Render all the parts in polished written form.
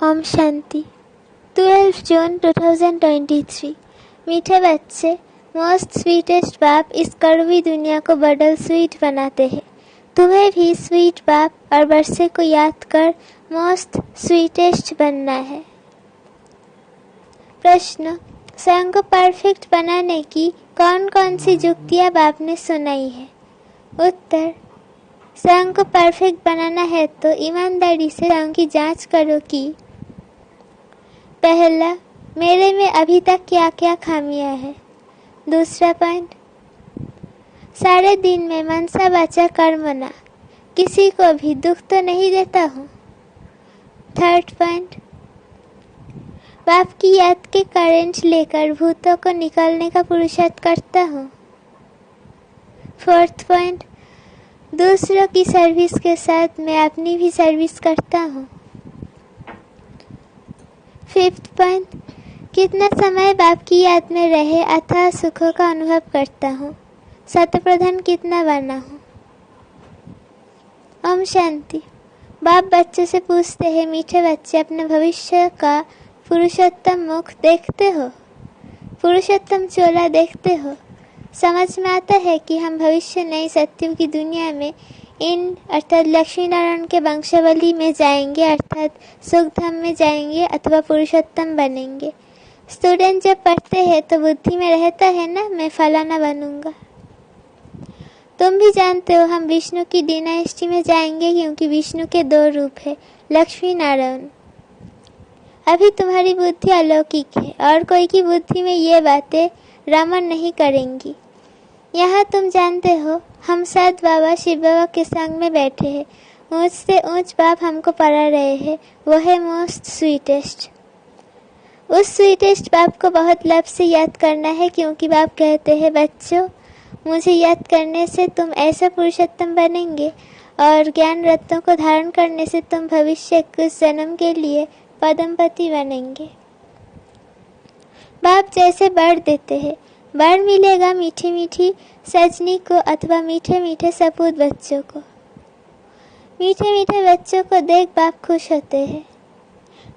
ओम शांति। 12 जून 2023। मीठे बच्चे, most sweetest बाप इस कड़वी दुनिया को बदल स्वीट बनाते हैं। तुम्हें भी स्वीट बाप और बरसे को याद कर मोस्ट स्वीटेस्ट बनना है। प्रश्न, स्वयं को परफेक्ट बनाने की कौन कौन सी युक्तियाँ बाप ने सुनाई है? उत्तर, स्वयं को परफेक्ट बनाना है तो ईमानदारी से स्वयं की जांच करो कि पहला, मेरे में अभी तक क्या क्या खामियां हैं। दूसरा पॉइंट, सारे दिन में मन सा वाचा कर्मणा किसी को भी दुख तो नहीं देता हूँ। थर्ड पॉइंट, बाप की याद के करंट लेकर भूतों को निकालने का पुरुषार्थ करता हूँ। फोर्थ पॉइंट, दूसरों की सर्विस के साथ मैं अपनी भी सर्विस करता हूँ। फिफ्थ पॉइंट, कितना समय बाप की याद में रहे अथाह सुखों का अनुभव करता हूँ। शतप्रधान कितना बना हूँ। ओम शांति। बाप बच्चों से पूछते हैं, मीठे बच्चे अपने भविष्य का पुरुषोत्तम मुख देखते हो? पुरुषोत्तम चोला देखते हो? समझ में आता है कि हम भविष्य नई सत्युग की दुनिया में इन अर्थात लक्ष्मी नारायण के वंशावली में जाएंगे, अर्थात सुखधाम में जाएंगे अथवा पुरुषोत्तम बनेंगे। स्टूडेंट जब पढ़ते हैं तो बुद्धि में रहता है ना, मैं फलाना बनूंगा। तुम भी जानते हो हम विष्णु की डायनेस्टी में जाएंगे क्योंकि विष्णु के दो रूप है, लक्ष्मी नारायण। अभी तुम्हारी बुद्धि अलौकिक है और कोई की बुद्धि में ये बातें रमन नहीं करेंगी। यहाँ तुम जानते हो हम साथ बाबा शिव बाबा के संग में बैठे हैं। ऊंच से ऊंच बाप हमको पढ़ा रहे हैं, वो है मोस्ट स्वीटेस्ट। उस स्वीटेस्ट बाप को बहुत लब से याद करना है क्योंकि बाप कहते हैं, बच्चों मुझे याद करने से तुम ऐसा पुरुषोत्तम बनेंगे और ज्ञान रत्नों को धारण करने से तुम भविष्य कुछ जन्म के लिए पदमपति बनेंगे। बाप जैसे बर देते हैं, बर मिलेगा मीठी मीठी सजनी को अथवा मीठे मीठे सपूत बच्चों को। मीठे मीठे बच्चों को देख बाप खुश होते हैं।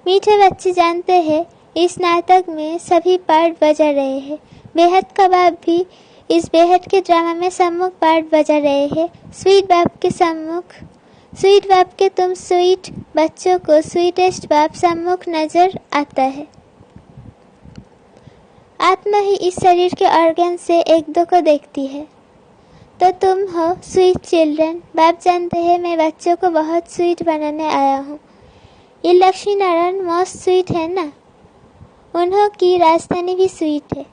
मीठे बच्चे जानते हैं इस नाटक में सभी पार्ट बजा रहे हैं। बेहद का बाप भी इस बेहद के ड्रामा में सम्मुख पार्ट बजा रहे हैं। स्वीट बाप के सम्मुख, स्वीट बाप के तुम स्वीट बच्चों को स्वीटेस्ट बाप सम्मुख नजर आता है। आत्मा ही इस शरीर के ऑर्गन से एक दो को देखती है। तो तुम हो स्वीट चिल्ड्रन। बाप जानते हैं मैं बच्चों को बहुत स्वीट बनाने आया हूँ। ये लक्ष्मी नारायण मोस्ट स्वीट है ना, उन्हों की राजधानी भी स्वीट है,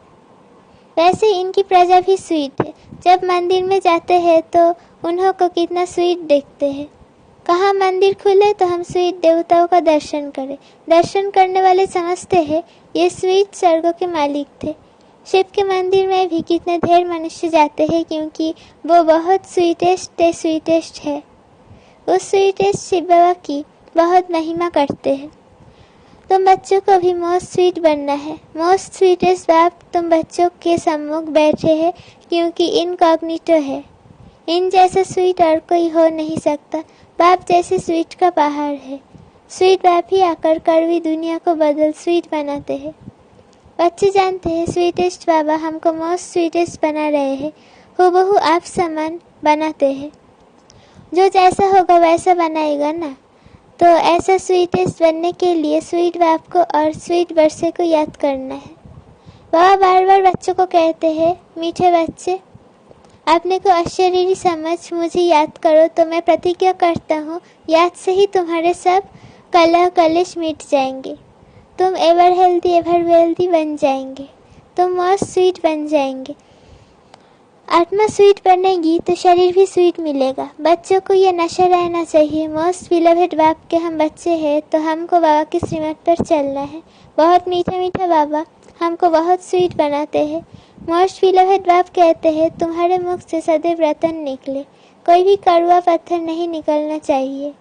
वैसे इनकी प्रजा भी स्वीट है। जब मंदिर में जाते हैं तो उन्हों को कितना स्वीट देखते हैं। कहाँ मंदिर खुले तो हम स्वीट देवताओं का दर्शन करें। दर्शन करने वाले समझते हैं ये स्वीट स्वर्गों के मालिक थे। शिव के मंदिर में भी कितने ढेर मनुष्य जाते हैं क्योंकि वो बहुत स्वीटेस्ट है। उस स्वीटेस्ट शिव बाबा की बहुत महिमा करते हैं। तुम बच्चों को भी मोस्ट स्वीट बनना है। मोस्ट स्वीटेस्ट बाप तुम बच्चों के सम्मुख बैठे हैं क्योंकि इनकॉग्निटो है। इन जैसा स्वीट और कोई हो नहीं सकता। बाप जैसे स्वीट का पहाड़ है। स्वीट बाप ही आकर कड़वी दुनिया को बदल स्वीट बनाते हैं। बच्चे जानते हैं स्वीटेस्ट बाबा हमको मोस्ट स्वीटेस्ट बना रहे हैं। हूबहू आप समान बनाते हैं। जो जैसा होगा वैसा बनाएगा ना। तो ऐसा स्वीटेस्ट बनने के लिए स्वीट बाप को और स्वीट बरसे को याद करना है। बाबा बार बार बच्चों को कहते हैं, मीठे बच्चे अपने को अशरीरी समझ मुझे याद करो तो मैं प्रतिज्ञा करता हूँ याद से ही तुम्हारे सब कलह कलेश मिट जाएंगे। तुम एवर हेल्दी एवर वेल्दी बन जाएंगे। तुम मोस्ट स्वीट बन जाएंगे। आत्मा स्वीट बनेगी तो शरीर भी स्वीट मिलेगा। बच्चों को ये नशा रहना चाहिए। मोस्ट बिलवेड बाप के हम बच्चे हैं तो हमको बाबा की श्रीमत पर चलना है। बहुत मीठा मीठा बाबा हमको बहुत स्वीट बनाते हैं। मोस्ट बिलवेड बाप कहते हैं तुम्हारे मुख से सदैव रतन निकले, कोई भी कड़वा पत्थर नहीं निकलना चाहिए।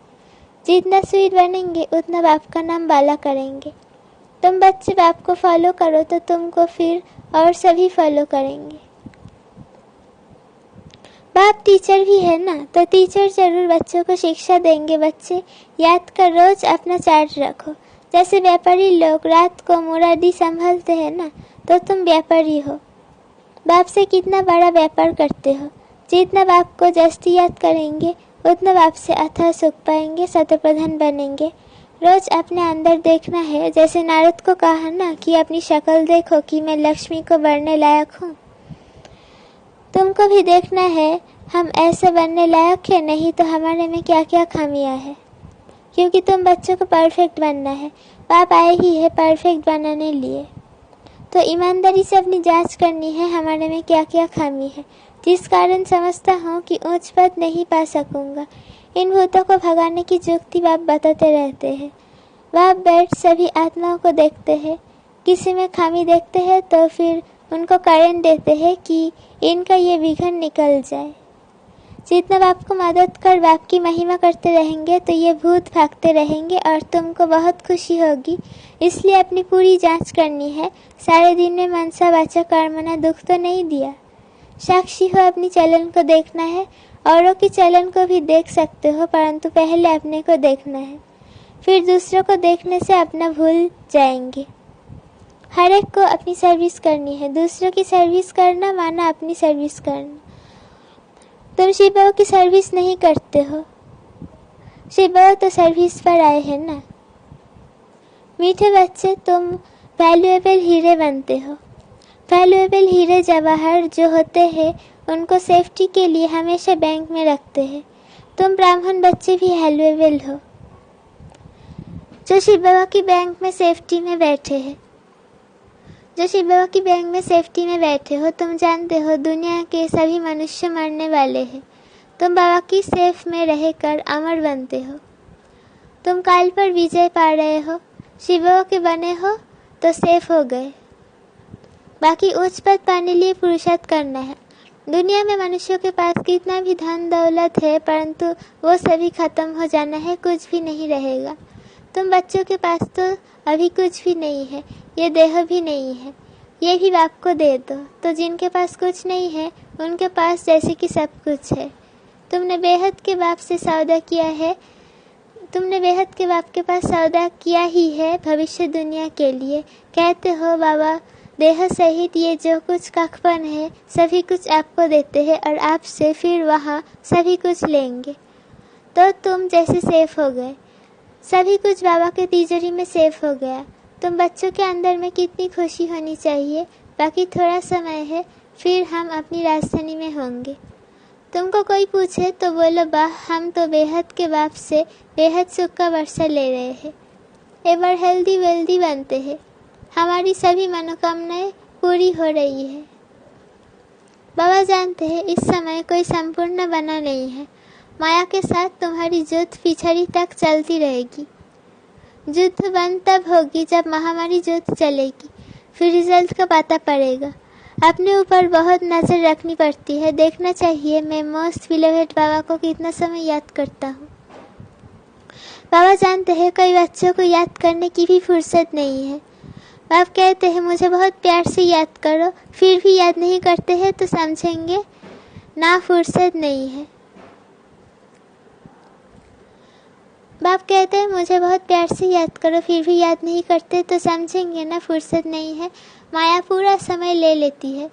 जितना स्वीट बनेंगे उतना बाप का नाम बाला करेंगे। तुम बच्चे बाप को फॉलो करो तो तुमको फिर और सभी फॉलो करेंगे। बाप टीचर भी है ना, तो टीचर जरूर बच्चों को शिक्षा देंगे। बच्चे याद कर रोज अपना चार्ट रखो। जैसे व्यापारी लोग रात को मुरादी संभालते हैं ना, तो तुम व्यापारी हो। बाप से कितना बड़ा व्यापार करते हो। जितना बाप को जस्ती याद करेंगे उतना बाप से अथाह सुख पाएंगे, शतप्रधान बनेंगे। रोज अपने अंदर देखना है। जैसे नारद को कहा ना कि अपनी शक्ल देखो कि मैं लक्ष्मी को बढ़ने लायक हूँ। तुमको भी देखना है हम ऐसे बनने लायक है, नहीं तो हमारे में क्या क्या खामियां है। क्योंकि तुम बच्चों को परफेक्ट बनना है। बाप आए ही है परफेक्ट बनाने लिए। तो ईमानदारी से अपनी जांच करनी है हमारे में क्या क्या खामी है, जिस कारण समझता हूँ कि उच्च पद नहीं पा सकूंगा। इन भूतों को भगाने की युक्ति बाप बताते रहते हैं। बाप बैठ सभी आत्माओं को देखते हैं। किसी में खामी देखते हैं तो फिर उनको कारण देते हैं कि इनका ये विघ्न निकल जाए। जितना बाप को मदद कर बाप की महिमा करते रहेंगे तो ये भूत भागते रहेंगे और तुमको बहुत खुशी होगी। इसलिए अपनी पूरी जांच करनी है। सारे दिन में मनसा वाचा कर्मणा दुख तो नहीं दिया। साक्षी हो, अपनी चलन को देखना है। औरों की चलन को भी देख सकते हो, परंतु पहले अपने को देखना है। फिर दूसरों को देखने से अपना भूल जाएंगे। हर एक को अपनी सर्विस करनी है। दूसरों की सर्विस करना माना अपनी सर्विस करना। तुम शिव बाबा की सर्विस नहीं करते हो। शिव बाबा तो सर्विस पर आए हैं ना। मीठे बच्चे, तुम वैल्यूएबल हीरे बनते हो। वैल्यूएबल हीरे जवाहर जो होते हैं उनको सेफ्टी के लिए हमेशा बैंक में रखते हैं। तुम ब्राह्मण बच्चे भी वैल्यूएबल हो, जो शिव बाबा की बैंक में सेफ्टी में बैठे हैं। जो शिव बाबा की बैंक में सेफ्टी में बैठे हो। तुम जानते हो दुनिया के सभी मनुष्य मरने वाले हैं। तुम बाबा की सेफ में रहकर अमर बनते हो। तुम काल पर विजय पा रहे हो। शिव बाबा के बने हो तो सेफ हो गए। बाकी उच्च पद पाने लिए पुरुषार्थ करना है। दुनिया में मनुष्यों के पास कितना भी धन दौलत है, परंतु वो सभी खत्म हो जाना है, कुछ भी नहीं रहेगा। तुम बच्चों के पास तो अभी कुछ भी नहीं है, ये देह भी नहीं है, ये भी बाप को दे दो। तो जिनके पास कुछ नहीं है उनके पास जैसे कि सब कुछ है। तुमने बेहद के बाप से सौदा किया है। तुमने बेहद के बाप के पास सौदा किया ही है भविष्य दुनिया के लिए। कहते हो बाबा देह सहित ये जो कुछ कखपन है सभी कुछ आपको देते हैं और आपसे फिर वहाँ सभी कुछ लेंगे। तो तुम जैसे सेफ हो गए। सभी कुछ बाबा के तिजोरी में सेफ हो गया। तुम बच्चों के अंदर में कितनी खुशी होनी चाहिए। बाकी थोड़ा समय है, फिर हम अपनी राजधानी में होंगे। तुमको कोई पूछे तो बोलो वाह, हम तो बेहद के बाप से बेहद सुख का वर्षा ले रहे हैं। एवर हेल्दी वेल्दी बनते हैं। हमारी सभी मनोकामनाएं पूरी हो रही है। बाबा जानते हैं इस समय कोई संपूर्ण बना नहीं है। माया के साथ तुम्हारी युद्ध पिछड़ी तक चलती रहेगी। युद्ध बंद तब होगी जब महामारी युद्ध चलेगी, फिर रिजल्ट का पता पड़ेगा। अपने ऊपर बहुत नजर रखनी पड़ती है। देखना चाहिए मैं मोस्ट बिलोवेड बाबा को कितना समय याद करता हूँ। बाबा जानते हैं कई बच्चों को याद करने की भी फुर्सत नहीं है। बाप कहते हैं मुझे बहुत प्यार से याद करो, फिर भी याद नहीं करते हैं तो समझेंगे ना फुर्सत नहीं है। बाप कहते हैं मुझे बहुत प्यार से याद करो, फिर भी याद नहीं करते तो समझेंगे ना फुर्सत नहीं है। माया पूरा समय ले लेती है।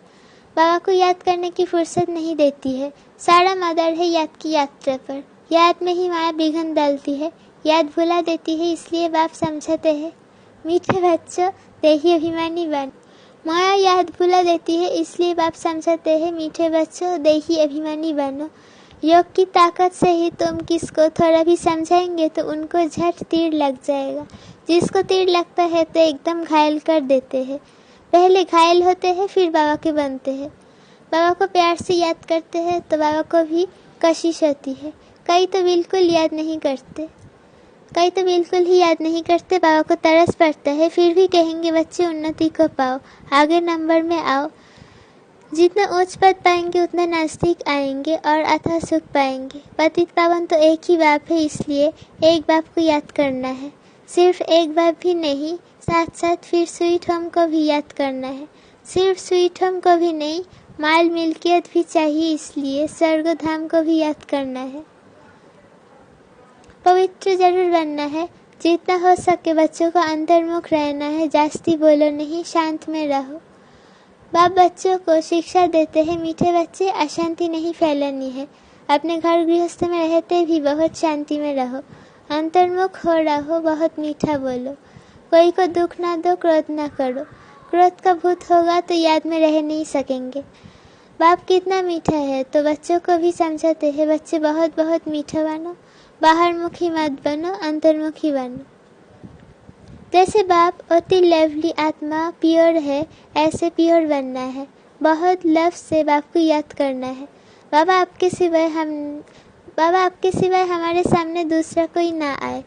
बाबा को याद करने की फुर्सत नहीं देती है। सारा मदर है याद की यात्रा पर। याद में ही माया विघ्न डालती है, याद भुला देती है। इसलिए बाप समझाते हैं मीठे बच्चों देही अभिमानी बन। माया याद भुला देती है, इसलिए बाप समझाते हैं मीठे बच्चों देही अभिमानी बनो। योग की ताकत से ही तुम किसको थोड़ा भी समझाएंगे तो उनको झट तीर लग जाएगा। जिसको तीर लगता है तो एकदम घायल कर देते हैं। पहले घायल होते हैं फिर बाबा के बनते हैं। बाबा को प्यार से याद करते हैं तो बाबा को भी कशिश होती है। कई तो बिल्कुल याद नहीं करते, कई तो बिल्कुल ही याद नहीं करते। बाबा को तरस पड़ता है, फिर भी कहेंगे बच्चे उन्नति को पाओ, आगे नंबर में आओ। जितना उच्च पद पाएंगे उतना नजदीक आएंगे और अथाह सुख पाएंगे। पतित पावन तो एक ही बाप है, इसलिए एक बाप को याद करना है। सिर्फ एक बाप भी नहीं, साथ साथ फिर स्वीट होम को भी याद करना है। सिर्फ स्वीट होम को भी नहीं, माल मिल्कियत भी चाहिए, इसलिए स्वर्ग धाम को भी याद करना है। पवित्र जरूर बनना है, जितना हो सके बच्चों को अंतर्मुख रहना है, जास्ती बोलो नहीं, शांत में रहो। बाप बच्चों को शिक्षा देते हैं, मीठे बच्चे अशांति नहीं फैलानी है। अपने घर गृहस्थ में रहते भी बहुत शांति में रहो, अंतर्मुख हो रहो, बहुत मीठा बोलो। कोई को दुख ना दो, क्रोध ना करो। क्रोध का भूत होगा तो याद में रह नहीं सकेंगे। बाप कितना मीठा है तो बच्चों को भी समझाते हैं, बच्चे बहुत बहुत मीठा बनो, बाहर मुखी मत बनो, अंतर्मुखी बनो। जैसे बाप अति लवली आत्मा प्योर है, ऐसे प्योर बनना है। बहुत लव से बाप को याद करना है। बाबा आपके सिवाय हमारे सामने दूसरा कोई ना आए।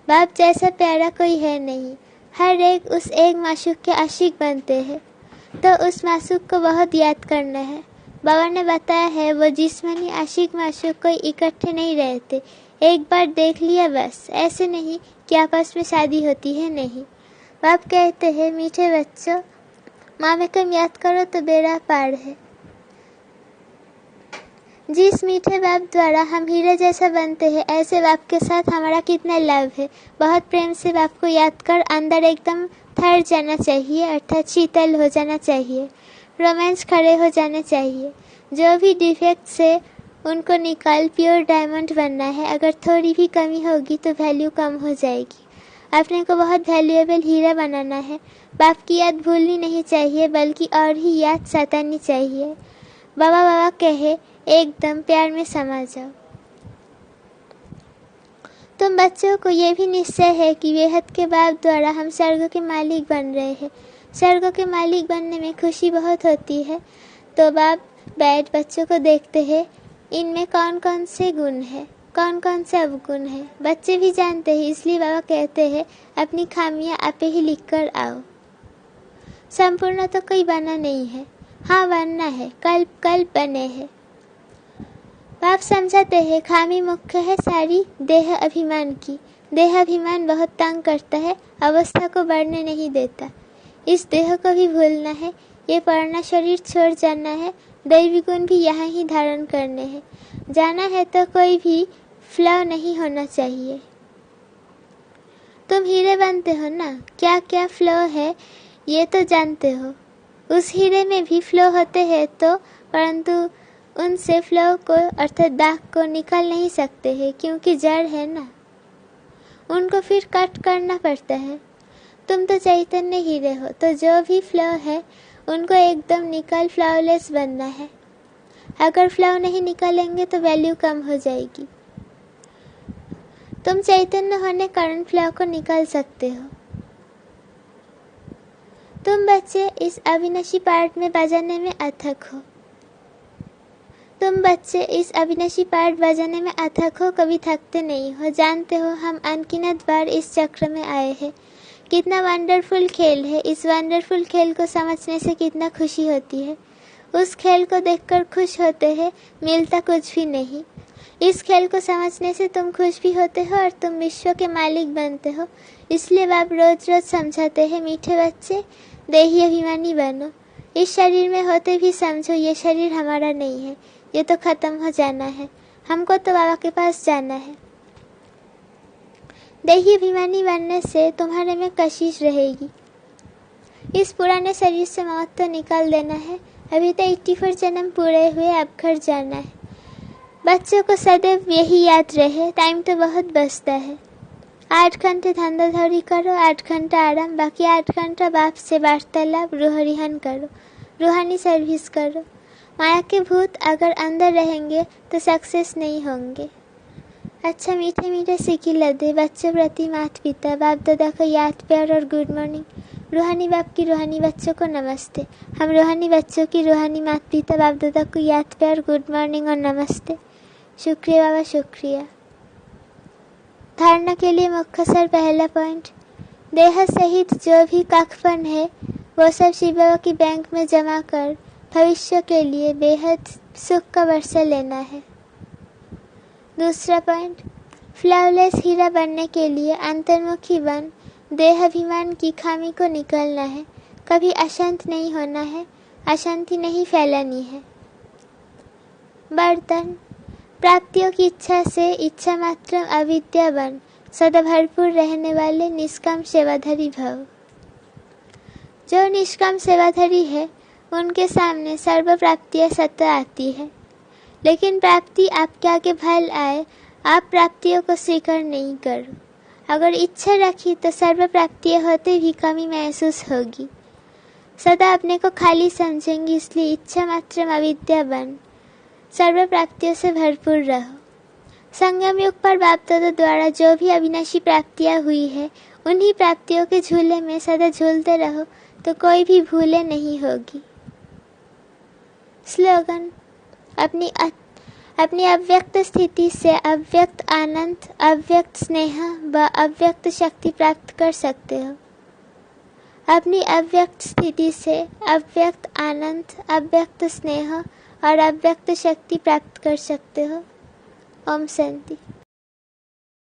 बाप जैसा प्यारा कोई है नहीं। हर एक उस एक माशूक के आशिक बनते हैं, तो उस माशूक को बहुत याद करना है। बाबा ने बताया है वो जिस्मानी आशिक माशूक कोई इकट्ठे नहीं रहते, एक बार देख लिया बस। ऐसे नहीं कि आपस में शादी होती है, नहीं। बाप कहते हैं, मीठे बच्चों, माँ में कम याद करो तो बेड़ा पार है। जिस मीठे बाप द्वारा हम हीरे जैसा बनते हैं, ऐसे बाप के साथ हमारा कितना लव है। बहुत प्रेम से बाप को याद कर अंदर एकदम ठहर जाना चाहिए, अर्थात शीतल हो जाना चाहिए, रोमांस खड़े हो जाने चाहिए। जो भी डिफेक्ट से उनको निकाल प्योर डायमंड बनना है। अगर थोड़ी भी कमी होगी तो वैल्यू कम हो जाएगी। अपने को बहुत वैल्यूएबल हीरा बनाना है। बाप की याद भूलनी नहीं चाहिए, बल्कि और ही याद सतानी चाहिए। बाबा बाबा कहे, एकदम प्यार में समा जाओ। तुम बच्चों को ये भी निश्चय है कि बेहद के बाप द्वारा हम स्वर्ग के मालिक बन रहे हैं। स्वर्ग के मालिक बनने में खुशी बहुत होती है। तो बाप बैठ बच्चों को देखते हैं, इनमें कौन कौन से गुण है, कौन कौन से अवगुण है। बच्चे भी जानते हैं, इसलिए बाबा कहते हैं, अपनी खामियां आप ही लिख कर आओ। संपूर्ण तो कोई बना नहीं है, हाँ बनना है, कल बने हैं। बाप समझाते हैं, खामी मुख्य है सारी देह अभिमान की। देह अभिमान बहुत तंग करता है, अवस्था को बढ़ने नहीं देता। इस देह को भी भूलना है, ये पुराना शरीर छोड़ जाना है, दैवी गुण भी यहाँ ही धारण करने हैं। जाना है तो कोई भी फ्लॉ नहीं होना चाहिए। तुम हीरे बनते हो ना, क्या क्या फ्लॉ है ये तो जानते हो। उस हीरे में भी फ्लॉ होते हैं तो, परंतु उनसे फ्लॉ को अर्थात दाग को निकाल नहीं सकते हैं, क्योंकि जड़ है ना, उनको फिर कट करना पड़ता है। तुम तो चैतन्य हीरे हो, तो जो भी फ्लॉ है उनको एकदम निकाल फ्लॉलेस बनना है। अगर फ्लॉ नहीं निकालेंगे तो वैल्यू कम हो जाएगी। तुम चैतन्य होने कारण फ्लॉ को निकाल सकते हो। तुम बच्चे इस अविनाशी पार्ट में बजाने में अथक हो। तुम बच्चे इस अविनाशी पार्ट बजाने में अथक हो, कभी थकते नहीं हो। जानते हो हम अनगिनत बार इस चक्र में आए हैं। कितना वंडरफुल खेल है। इस वंडरफुल खेल को समझने से कितना खुशी होती है। उस खेल को देखकर खुश होते हैं, मिलता कुछ भी नहीं। इस खेल को समझने से तुम खुश भी होते हो और तुम विश्व के मालिक बनते हो। इसलिए बाप रोज रोज समझाते हैं, मीठे बच्चे, देही अभिमानी बनो। इस शरीर में होते भी समझो ये शरीर हमारा नहीं है, ये तो खत्म हो जाना है। हमको तो बाबा के पास जाना है। देही अभिमानी बनने से तुम्हारे में कशिश रहेगी। इस पुराने शरीर से मौत तो निकाल देना है। अभी तो 84 जन्म पूरे हुए, अब घर जाना है। बच्चों को सदैव यही याद रहे, टाइम तो बहुत बचता है। 8 घंटे धंधाधौरी करो, 8 घंटा आराम, बाकी 8 घंटा बाप से वार्तालाप, रूहरिहन करो, रूहानी सर्विस करो। माया के भूत अगर अंदर रहेंगे तो सक्सेस नहीं होंगे। अच्छा मीठे मीठे सिक्की लदे बच्चों प्रति माता पिता बाप दादा को याद प्यार और गुड मॉर्निंग। रूहानी बाप की रूहानी बच्चों को नमस्ते। हम रूहानी बच्चों की रूहानी माता पिता बाप दादा को याद प्यार गुड मॉर्निंग और नमस्ते। शुक्रिया बाबा, शुक्रिया। धारणा के लिए मुख्य सर पहला पॉइंट, देह सहित जो भी काखपन है वो सब शिव बाबा की बैंक में जमा कर भविष्य के लिए बेहद सुख का वर्षा लेना है। दूसरा पॉइंट, फ्लॉलेस हीरा बनने के लिए अंतर्मुखी बन देहाभिमान की खामी को निकालना है। कभी अशांत नहीं होना है, अशांति नहीं फैलानी है। वरदान, प्राप्तियों की इच्छा से इच्छा मात्र अविद्या बन, सदा भरपूर रहने वाले निष्काम सेवाधारी भव। जो निष्काम सेवाधारी है उनके सामने सर्व प्राप्तियाँ सतत आती है, लेकिन प्राप्ति आपके आगे फल आए आप प्राप्तियों को स्वीकार नहीं करो। अगर इच्छा रखी तो सर्व प्राप्तियाँ होते भी कमी महसूस होगी। सदा अपने को खाली समझेंगे, इसलिए इच्छा मात्र अविद्या बन सर्व प्राप्तियों से भरपूर रहो। संगम युग पर बाप दादा द्वारा जो भी अविनाशी प्राप्तियाँ हुई है उन्हीं प्राप्तियों के झूले में सदा झूलते रहो तो कोई भी भूले नहीं होगी। स्लोगन। अपनी अव्यक्त स्थिति से अव्यक्त आनंद, अव्यक्त स्नेह व अव्यक्त शक्ति प्राप्त कर सकते हो। अपनी अव्यक्त स्थिति से अव्यक्त आनंद, अव्यक्त स्नेह और अव्यक्त शक्ति प्राप्त कर सकते हो। ओम शांति।